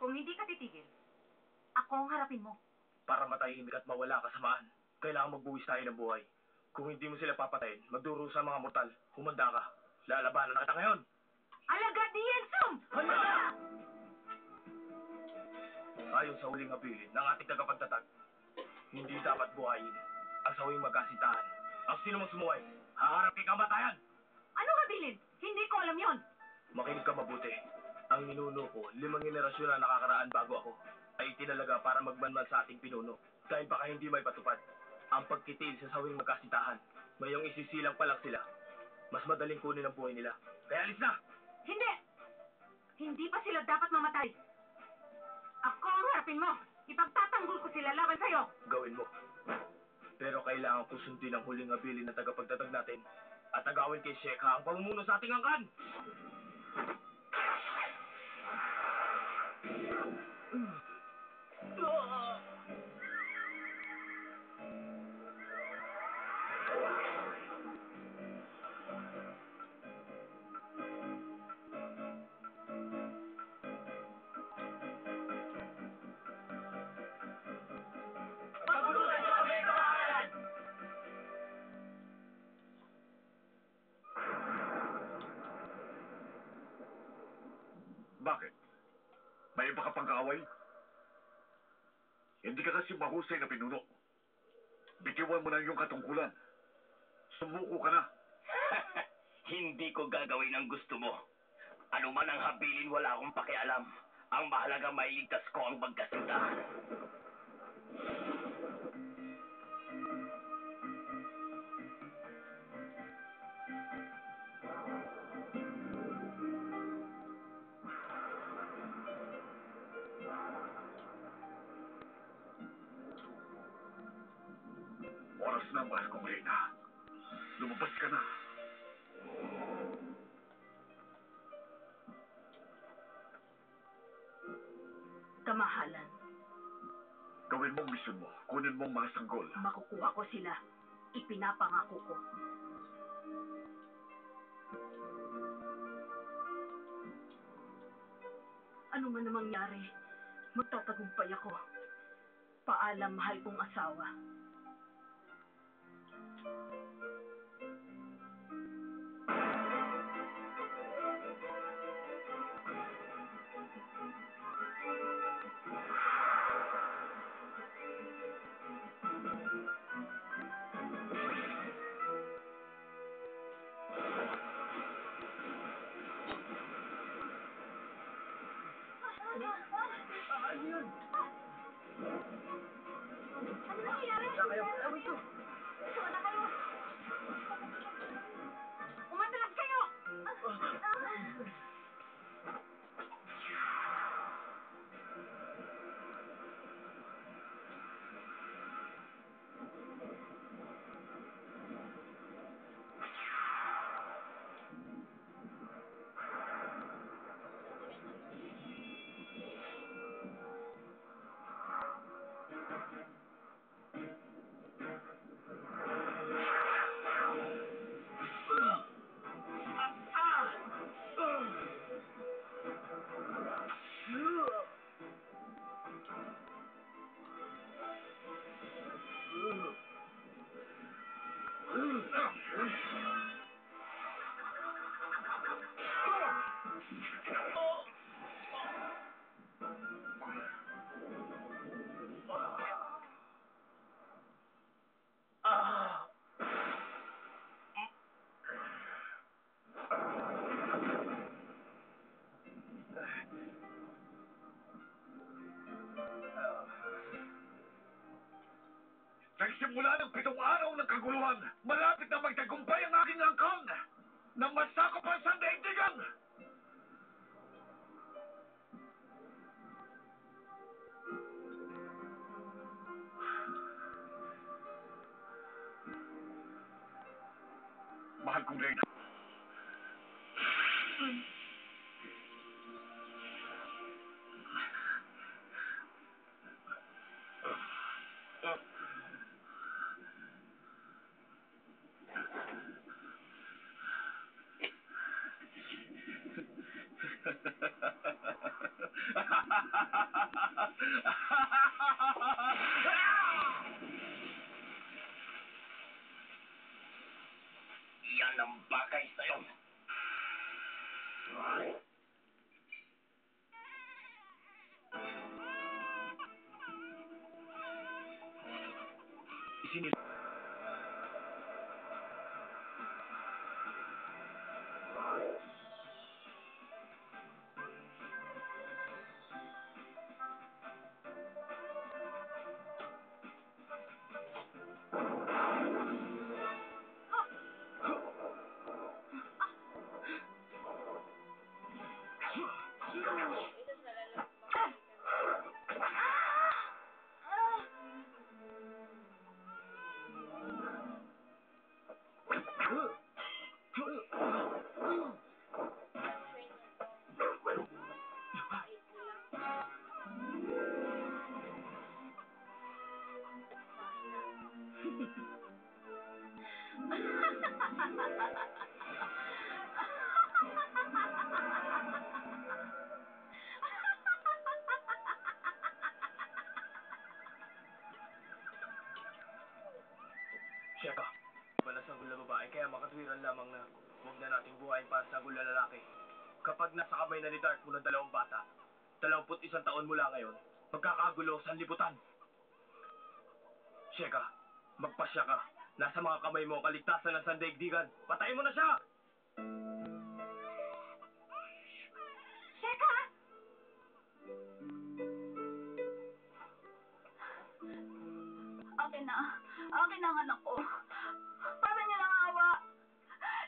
Kung hindi ka titigil, ako ang harapin mo. Para matahimik at mawala kasamaan, kailangan magbuwis tayo ng buhay. Kung hindi mo sila papatayin, magdurusa mga mortal. Humanda ka. Lalabanan na kita ngayon. Alagad ni Yensum! Handa! Ayon sa huling habilin ng ating tagapagtatag, hindi dapat buhayin ang sawing magkasintahan. Ang sino mang sumuway, haharap kay kamatayan. Ano habilin? Hindi ko alam yon. Makinig ka mabuti. Ang ninuno ko, 5 henerasyon na nakakaraan bago ako, ay itinalaga para magmanman sa ating pinuno. Dahil baka hindi may patupad ang pagkitil sa sawing magkasintahan. Mayong isisilang pa lang sila. Mas madaling kunin ang buhay nila. Kaya alis na! Hindi! Hindi pa sila dapat mamatay. Ako ang harapin mo. Ipagtatanggol ko sila laban sa'yo. Gawin mo. Pero kailangan ko sundin ang huling habilin ng tagapagtatag natin at agawin kay Shekha ang pamumuno sa ating angkan. Bakit? May iba ka pang kaaway? Hindi ka kasi mahusay na pinuno. Bitiwan mo na yung katungkulan. Sumuko ka na. Hindi ko gagawin ang gusto mo. Ano man ang habilin, wala akong pakialam. Ang mahalaga mailigtas ko ang magkasintahan. Oras na, mahal kong Reyna. Lumabas ka na. Kamahalan. Gawin mong misyon mo. Kunin mong mga sanggol. Makukuha ko sila. Ipinapangako ko. Ano man ang mangyari, magtatagumpay ako. Paalam, mahal kong asawa. Ano nangyayari? Ewan ko. Sumata kayo. Umatras kayo! Nagsimula ng 7 araw ng kaguluhan, malapit na magtagumpay ang aking angkan na masakop ang sandaigdigan. Mahal kong Reyna. Isinil... Sheka, wala sanggol na babae, kaya makatwiran lamang na huwag na nating buhayin para sanggol na lalaki. Kapag nasa kamay na ni Dark mo ng 2 bata, 21 taon mula ngayon, magkakagulo sa liputan. Sheka, magpasya ka. Nasa mga kamay mo ang kaligtasan ng sandaigdigan. Patayin mo na siya! Sheka! Akin ang anak ko. Para niyo lang awa.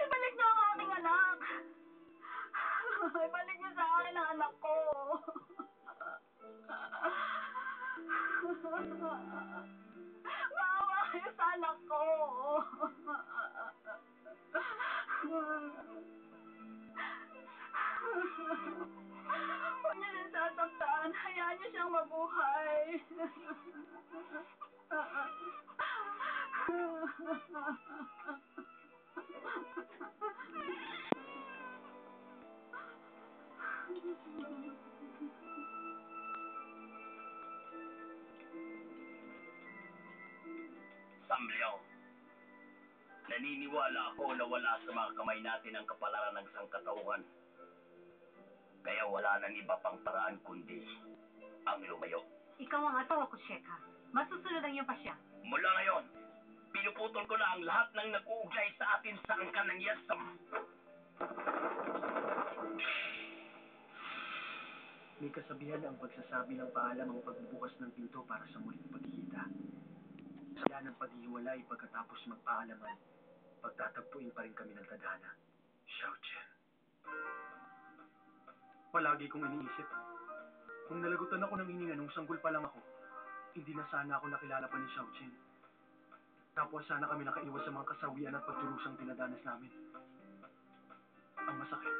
Ibalik niyo ang aking anak. Ibalik niyo sa akin ang anak ko. Maawa kayo sa anak ko. Huwag niyo din sasaktan. Hayaan niyo siyang mabuhay. Samleo, naniniwala ako na wala sa mga kamay natin ang kapalaran ng sangkatauhan. Kaya wala nang iba pang paraan kundi ang lumayo. Ikaw ang asawa ko, Sheka. Masusunod ang iyong pasya. Mula ngayon, pinuputol ko na ang lahat ng nag-uugnay sa atin sa angkan ng Yesam. May kasabihan ang pagsasabi ng paalam ang pagbubukas ng pinto para sa muling pagkikita. Sila ng paghihiwalay pagkatapos magpaalaman, pagtatagpuin pa rin kami ng tadhana. Xiao Chen. Palagi kong iniisip, kung nalagutan ako ng hininga nung sanggol pa lang ako, hindi na sana ako nakilala pa ni Xiao Chen. Tapos sana kami nakaiwas sa mga kasawian at pagdurusang dinadanas namin. Ang masakit,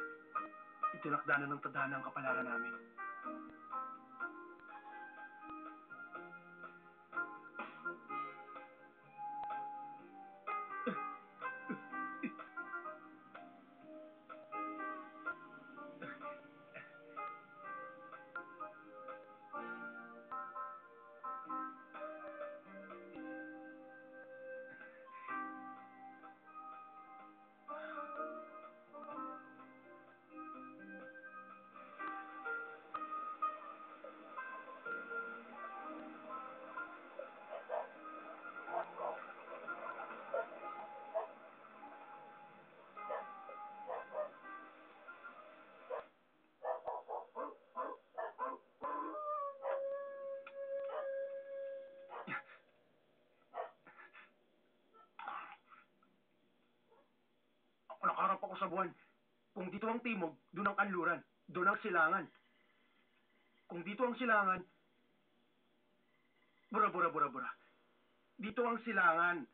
itinakda na ng tadhana ang kapalaran namin. Nakaharap ako sa buwan. Kung dito ang timog, doon ang kanluran. Doon ang silangan. Kung dito ang silangan, bura. Dito ang silangan.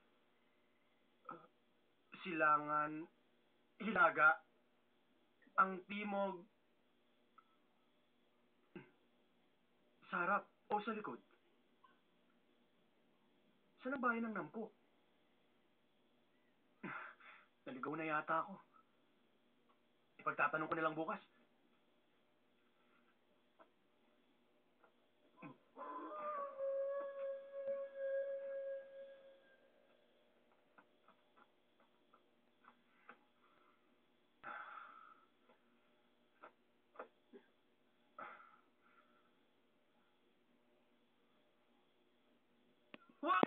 Silangan, hilaga. Ang timog, sa harap o sa likod. Saan ang bahay ng Namco? Naligaw na yata ako. Ipagtatanong ko na lang bukas. Wag!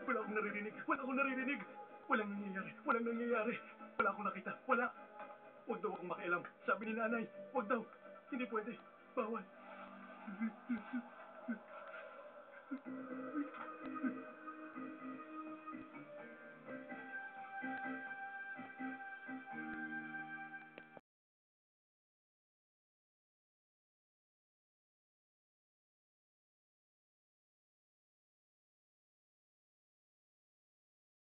Wala akong naririnig. Wala akong naririnig. Walang nangyayari. Walang nangyayari. Wala akong nakita. Wala. Huwag daw akong makialam. Sabi ni nanay, huwag daw. Hindi pwede. Bawal.